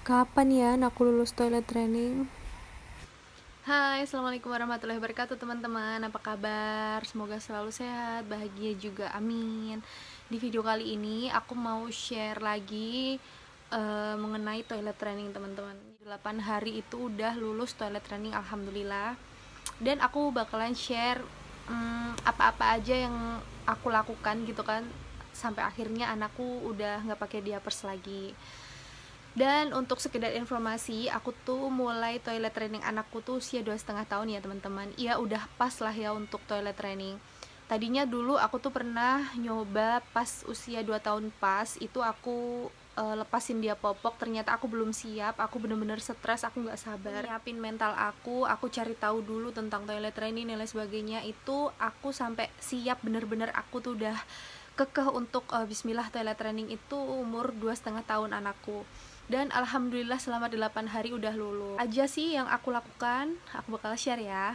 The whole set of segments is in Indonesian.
Kapan ya aku lulus toilet training? Hai, assalamualaikum warahmatullahi wabarakatuh teman-teman. Apa kabar? Semoga selalu sehat, bahagia juga, amin. Di video kali ini aku mau share lagi mengenai toilet training teman-teman. 8 hari itu udah lulus toilet training, alhamdulillah. Dan aku bakalan share apa-apa aja yang aku lakukan gitu kan, sampai akhirnya anakku udah nggak pakai diapers lagi. Dan untuk sekedar informasi, aku tuh mulai toilet training anakku tuh usia 2,5 tahun ya teman-teman. Iya udah pas lah ya untuk toilet training. Tadinya dulu aku tuh pernah nyoba pas usia 2 tahun pas, itu aku lepasin dia popok, ternyata aku belum siap, aku bener-bener stres, aku nggak sabar. Nyiapin mental aku cari tahu dulu tentang toilet training dan lain sebagainya, itu aku sampai siap bener-bener, aku tuh udah kekeh untuk bismillah toilet training itu umur 2,5 tahun anakku. Dan alhamdulillah selama 8 hari udah lulus. Aja sih yang aku lakukan, aku bakal share ya.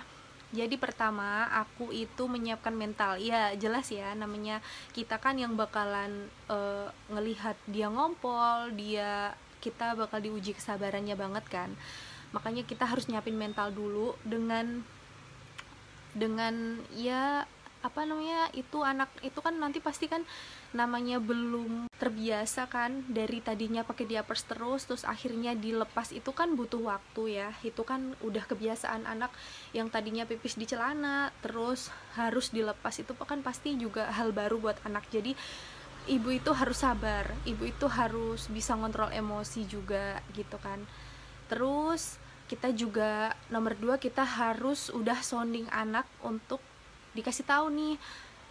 Jadi pertama, aku itu menyiapkan mental. Ya jelas ya, namanya kita kan yang bakalan ngelihat dia ngompol, kita bakal diuji kesabarannya banget kan. Makanya kita harus nyiapin mental dulu dengan ya apa namanya, itu anak itu kan nanti pasti kan namanya belum terbiasa kan, dari tadinya pakai diapers terus akhirnya dilepas, itu kan butuh waktu ya. Itu kan udah kebiasaan anak yang tadinya pipis di celana terus harus dilepas, itu kan pasti juga hal baru buat anak. Jadi ibu itu harus sabar, ibu itu harus bisa ngontrol emosi juga gitu kan. Terus kita juga nomor 2, kita harus udah sounding anak untuk dikasih tahu nih,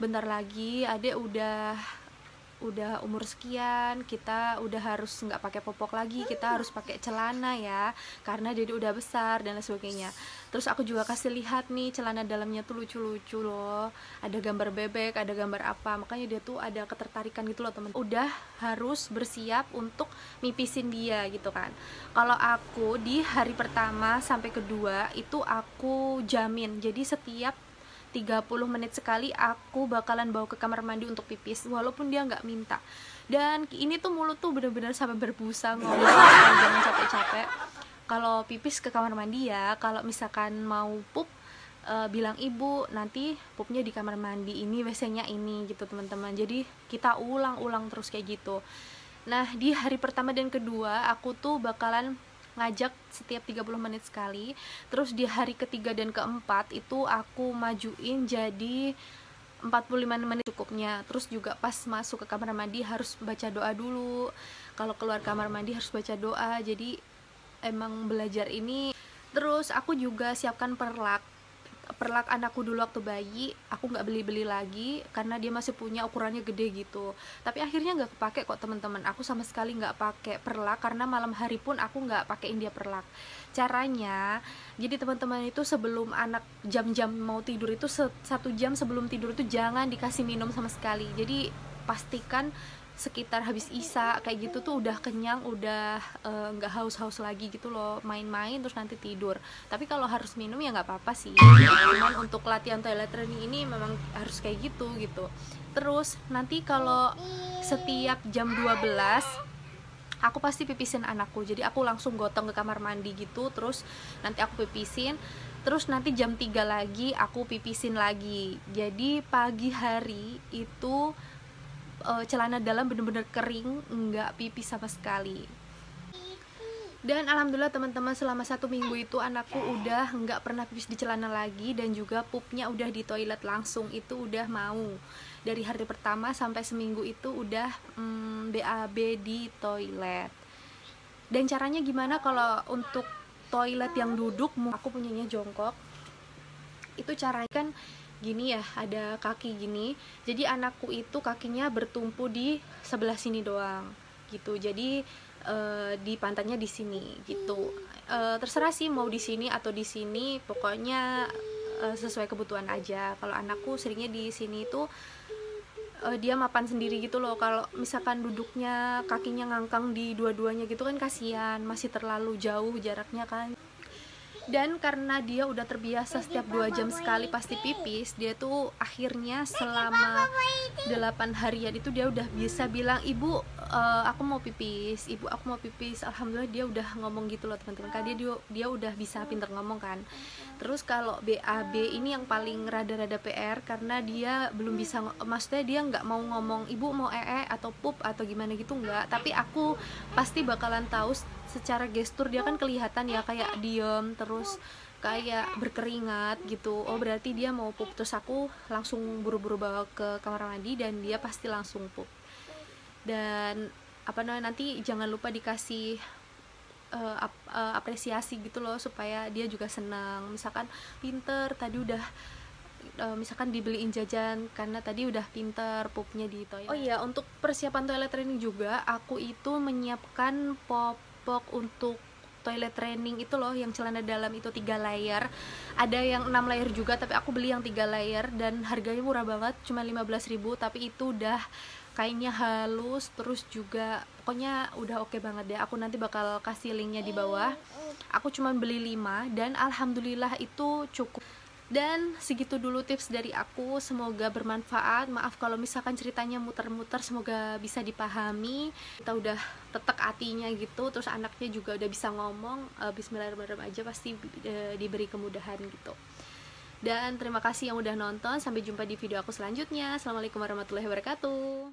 bentar lagi adek udah umur sekian, kita udah harus nggak pakai popok lagi, kita harus pakai celana ya, karena jadi udah besar dan lain sebagainya. Terus aku juga kasih lihat nih, celana dalamnya tuh lucu-lucu loh, ada gambar bebek, ada gambar apa, makanya dia tuh ada ketertarikan gitu loh teman. Udah harus bersiap untuk mipisin dia gitu kan. Kalau aku di hari pertama sampai kedua itu aku jamin, jadi setiap 30 menit sekali aku bakalan bawa ke kamar mandi untuk pipis, walaupun dia nggak minta. Dan ini tuh mulut tuh bener-bener sampai berbusa ngomong, jangan capek-capek kalau pipis ke kamar mandi ya. Kalau misalkan mau pup, bilang ibu nanti pupnya di kamar mandi ini, WC-nya ini gitu teman-teman. Jadi kita ulang-ulang terus kayak gitu. Nah di hari pertama dan kedua aku tuh bakalan ngajak setiap 30 menit sekali. Terus di hari ketiga dan keempat itu aku majuin jadi 45 menit cukupnya. Terus juga pas masuk ke kamar mandi harus baca doa dulu, kalau keluar kamar mandi harus baca doa. Jadi emang belajar ini. Terus aku juga siapkan perlak anakku dulu waktu bayi. Aku nggak beli lagi karena dia masih punya ukurannya gede gitu, tapi akhirnya nggak kepake kok teman-teman. Aku sama sekali nggak pakai perlak karena malam hari pun aku nggak pakein dia perlak. Caranya, jadi teman-teman itu sebelum anak jam-jam mau tidur itu 1 jam sebelum tidur itu jangan dikasih minum sama sekali. Jadi pastikan sekitar habis isya kayak gitu tuh udah kenyang, udah nggak haus-haus lagi gitu loh, main-main terus nanti tidur. Tapi kalau harus minum ya nggak apa-apa sih, cuman untuk latihan toilet training ini memang harus kayak gitu gitu. Terus nanti kalau setiap jam 12 aku pasti pipisin anakku, jadi aku langsung gotong ke kamar mandi gitu, terus nanti aku pipisin, terus nanti jam 3 lagi aku pipisin lagi. Jadi pagi hari itu celana dalam bener-bener kering, nggak pipis sama sekali. Dan alhamdulillah teman-teman, selama 1 minggu itu anakku udah nggak pernah pipis di celana lagi, dan juga pupnya udah di toilet langsung, itu udah mau. Dari hari pertama sampai seminggu itu udah BAB di toilet. Dan caranya gimana kalau untuk toilet yang duduk, aku punyanya jongkok, itu caranya kan gini ya, ada kaki gini, jadi anakku itu kakinya bertumpu di sebelah sini doang gitu. Jadi di pantatnya di sini gitu. Terserah sih mau di sini atau di sini, pokoknya sesuai kebutuhan aja. Kalau anakku seringnya di sini tuh dia mapan sendiri gitu loh. Kalau misalkan duduknya kakinya ngangkang di dua-duanya gitu kan kasihan, masih terlalu jauh jaraknya kan. Dan karena dia udah terbiasa setiap 2 jam sekali pasti pipis, dia tuh akhirnya selama 8 harian itu dia udah bisa bilang, ibu aku mau pipis, ibu aku mau pipis, alhamdulillah dia udah ngomong gitu loh teman-teman, kan dia udah bisa pinter ngomong kan. Terus kalau BAB ini yang paling rada-rada PR, karena dia belum bisa maksudnya dia nggak mau ngomong ibu mau atau pup atau gimana gitu, nggak, tapi aku pasti bakalan tahu secara gestur. Dia kan kelihatan ya kayak diem terus kayak berkeringat gitu, oh berarti dia mau pup. Terus aku langsung buru-buru bawa ke kamar mandi dan dia pasti langsung pup. Dan apa namanya, nanti jangan lupa dikasih apresiasi gitu loh, supaya dia juga senang. Misalkan pinter tadi udah misalkan dibeliin jajan karena tadi udah pinter pupnya di toilet. Oh iya, untuk persiapan toilet training juga aku itu menyiapkan popok untuk toilet training itu loh, yang celana dalam itu 3 layer. Ada yang 6 layer juga, tapi aku beli yang 3 layer dan harganya murah banget, cuma 15.000, tapi itu udah kainnya halus, terus juga pokoknya udah oke banget deh. Aku nanti bakal kasih linknya di bawah. Aku cuma beli 5 dan alhamdulillah itu cukup. Dan segitu dulu tips dari aku, semoga bermanfaat. Maaf kalau misalkan ceritanya muter-muter, semoga bisa dipahami. Kita udah tetek hatinya gitu, terus anaknya juga udah bisa ngomong, bismillahirrahmanirrahim aja pasti diberi kemudahan gitu. Dan terima kasih yang udah nonton, sampai jumpa di video aku selanjutnya. Assalamualaikum warahmatullahi wabarakatuh.